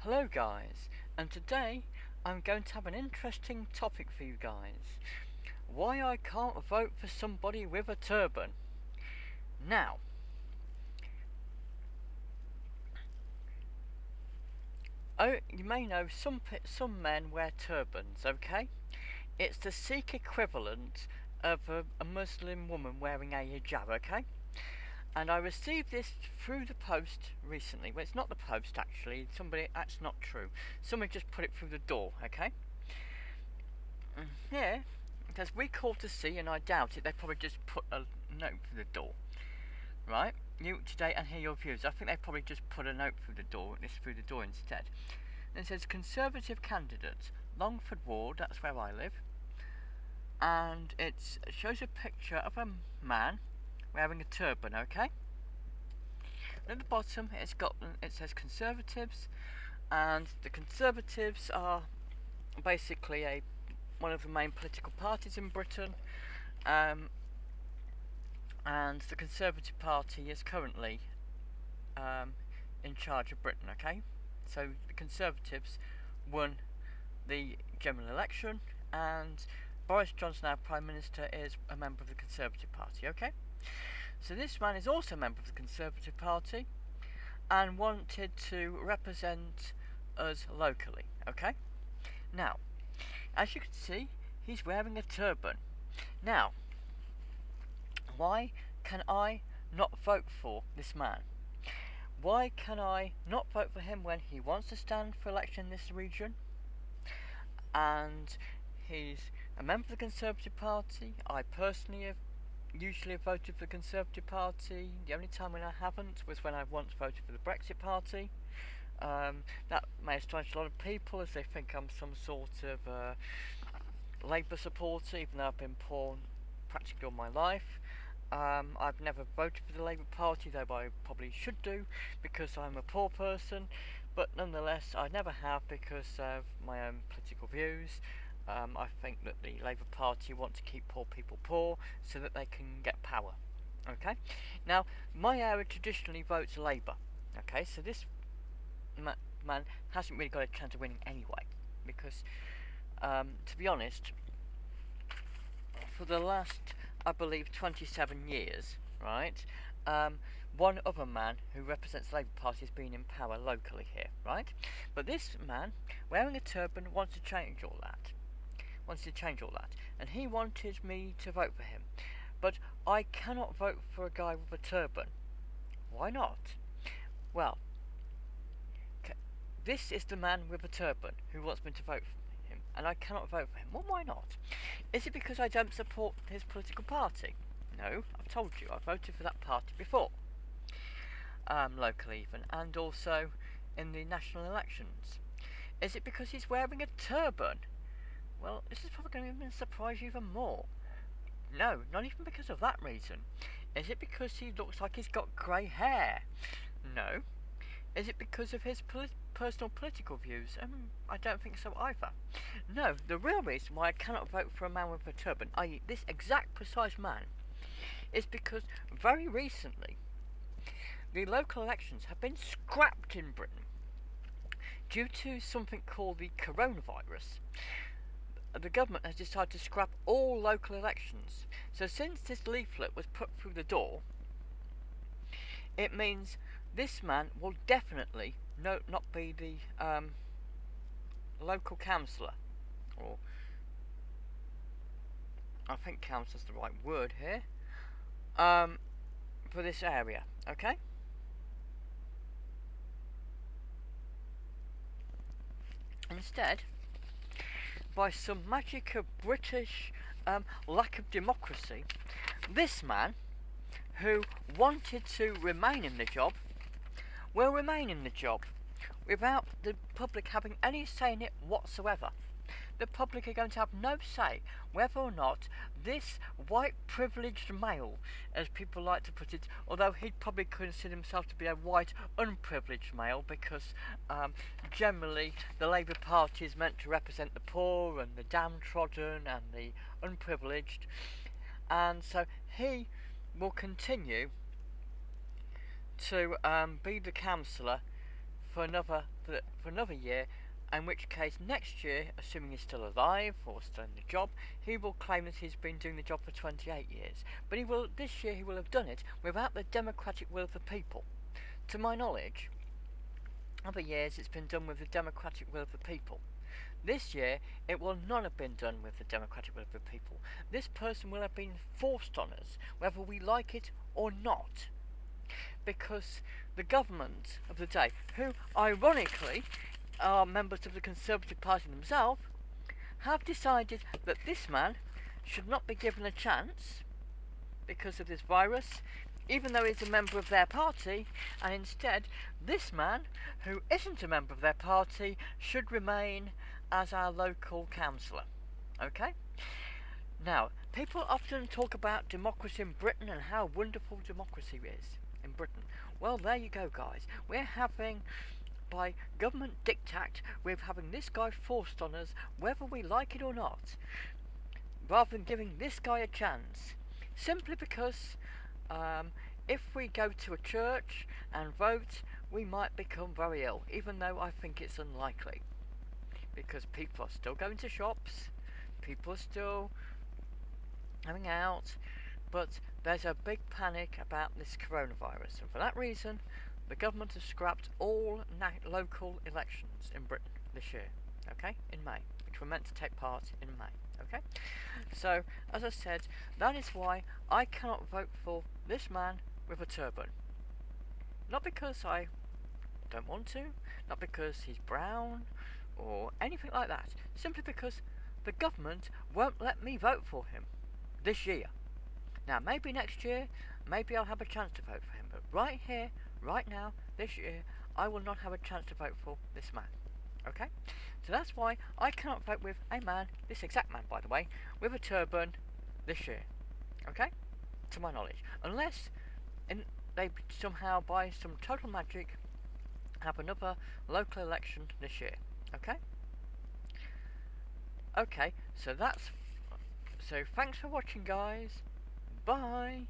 Hello guys, and today I'm going to have an interesting topic for you guys. Why I can't vote for somebody with a turban. Now, you may know some men wear turbans, okay? It's the Sikh equivalent of a Muslim woman wearing a hijab, okay? And I received this through the post recently. Well, it's not the post actually. That's not true. Somebody just put it through the door, okay? Yeah, because we called to see, and I doubt it. They probably just put a note through the door, right? New today and hear your views. I think they probably just put a note through the door, instead. And it says Conservative candidate, Longford Ward. That's where I live. And it shows a picture of a man wearing a turban. Okay. And at the bottom, it says Conservatives, and the Conservatives are basically one of the main political parties in Britain. And the Conservative Party is currently in charge of Britain, okay? So the Conservatives won the general election, and Boris Johnson, our Prime Minister, is a member of the Conservative Party, okay? So this man is also a member of the Conservative Party and wanted to represent us locally, okay? Now, as you can see, he's wearing a turban. Now, why can I not vote for this man? Why can I not vote for him when he wants to stand for election in this region? And he's a member of the Conservative Party. I personally have usually voted for the Conservative Party. The only time when I haven't was when I once voted for the Brexit Party. That may astonish a lot of people as they think I'm some sort of Labour supporter, even though I've been poor practically all my life. I've never voted for the Labour Party, though I probably should do because I'm a poor person, but nonetheless I never have because of my own political views. I think that the Labour Party want to keep poor people poor so that they can get power. Okay? Now, my area traditionally votes Labour. Okay, so this man hasn't really got a chance of winning anyway because, to be honest, for the last, I believe, 27 years, right? One other man who represents the Labour Party has been in power locally here, right? But this man, wearing a turban, wants to change all that. And he wanted me to vote for him. But I cannot vote for a guy with a turban. Why not? Well, this is the man with a turban who wants me to vote for him, and I cannot vote for him. Well, why not? Is it because I don't support his political party? No, I've told you, I've voted for that party before. Locally even, and also in the national elections. Is it because he's wearing a turban? Well, this is probably going to surprise you even more. No, not even because of that reason. Is it because he looks like he's got grey hair? No. Is it because of his personal political views? I don't think so either. No, the real reason why I cannot vote for a man with a turban, i.e. this exact precise man, is because very recently the local elections have been scrapped in Britain due to something called the coronavirus. The government has decided to scrap all local elections. So since this leaflet was put through the door, it means this man will definitely not be the local councillor, or I think councillor's the right word here, for this area, okay? Instead, by some magic of British lack of democracy, this man, who wanted to remain in the job, will remain in the job without the public having any say in it whatsoever. The public are going to have no say whether or not this white privileged male, as people like to put it, although he'd probably consider himself to be a white unprivileged male because generally the Labour Party is meant to represent the poor and the downtrodden and the unprivileged, and so he will continue to be the councillor for another year, in which case next year, assuming he's still alive or still in the job, he will claim that he's been doing the job for 28 years. But this year he will have done it without the democratic will of the people. To my knowledge, other years it's been done with the democratic will of the people. This year it will not have been done with the democratic will of the people. This person will have been forced on us, whether we like it or not. Because the government of the day, who ironically are members of the Conservative Party themselves, have decided that this man should not be given a chance because of this virus, even though he's a member of their party, and instead this man, who isn't a member of their party, should remain as our local councillor. Okay? Now, people often talk about democracy in Britain and how wonderful democracy is in Britain. Well, there you go, guys. We're having, by government diktat, we're having this guy forced on us, whether we like it or not, rather than giving this guy a chance. Simply because if we go to a church and vote, we might become very ill, even though I think it's unlikely. Because people are still going to shops, people are still having out, but there's a big panic about this coronavirus, and for that reason, the government has scrapped all local elections in Britain this year, okay, in May, which were meant to take part in May, okay? So, as I said, that is why I cannot vote for this man with a turban. Not because I don't want to, not because he's brown, or anything like that, simply because the government won't let me vote for him this year. Now, maybe next year, maybe I'll have a chance to vote for him, but right here, right now, this year, I will not have a chance to vote for this man. Okay? So that's why I cannot vote with a man, this exact man, by the way, with a turban this year. Okay? To my knowledge. Unless they somehow, by some total magic, have another local election this year. Okay? Okay, so thanks for watching, guys. Bye.